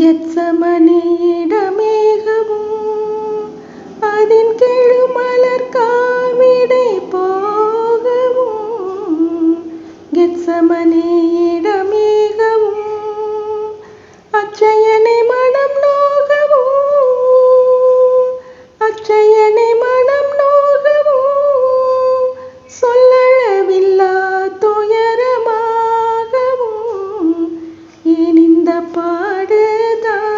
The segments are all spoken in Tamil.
கெத்சமனியிடமேகவும் அதின் கெழுமலர் காவிடை போகவும் கெத்சமனியிடமேகவும் அச்சயனை மனம் நோகவும் அச்சயனை மனம் நோகவும் சொல்லளவில்லா துயரமாகவும் ஏன் இந்த பாடுதான்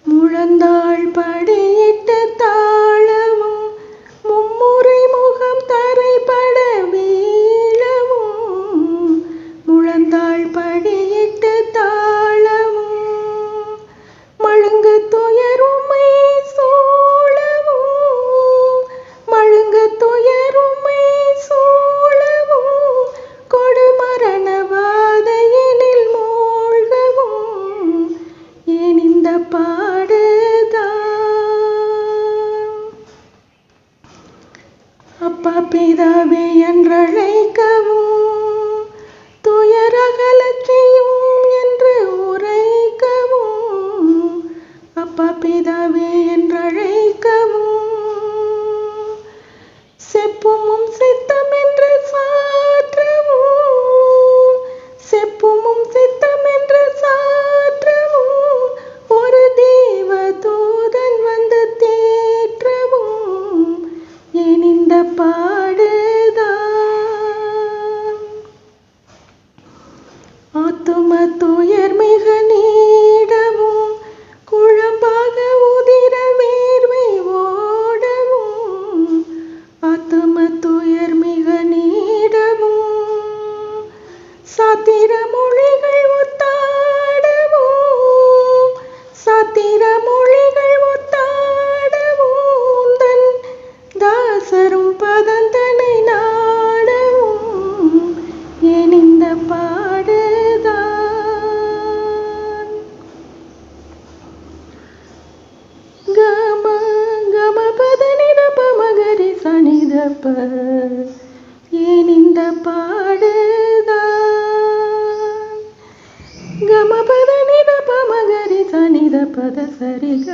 முழந்தாள் படியிட்டு தாழவும் மும்முறை முகம் தரைபட வீழவும் முழந்தாள் படியிட்டு தாழவும் மழுங்கு துயருமை சூழவும் மழுங்கு துயருமை சூழவும் கொடுமரண வாதையினில் மூழ்கவும் ஏன் இந்த பாடுதான் அப்பா பிதாவே என்றழைக்கவும் துயரகலச் செய்யும் என்று உரைக்கவும் அப்பா பிதாவே என்றழைக்கவும் செப்புமும் சித்தம் என்று சாற்றவும் செப்புமும் சித்தம் என்று சாற்றவும் ஒரு தேவ தூதன் வந்து தேற்றவும் ஏன் இந்த பாடுதான் ஆத்தும துயர் மிக நீடவும் குழம்பாக உதிர வேர்வை ஓடவும் ஆத்தும துயர் மிக நீடவும் சாத்திர மொழிகள் ஒத்தாடவும் சாத்திர மொழிகள் ஒத்தாடவும் தன் தாசரும் பதந்தனை நாடவும் ஏன் இந்த பாடுதான் கம கம பதனித பமகரி சனிதப்ப ஏன் இந்த பாடுதான் கம பதனித பமகரி சனித பத சரிக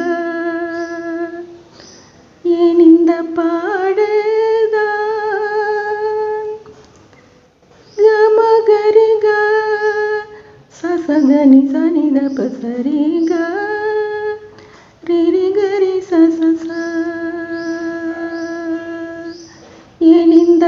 ஏன் இந்த பாடுதான் கமகரிக சசகனி சனிதப்ப சரிக ரிரி கரி சச ஏன் இந்த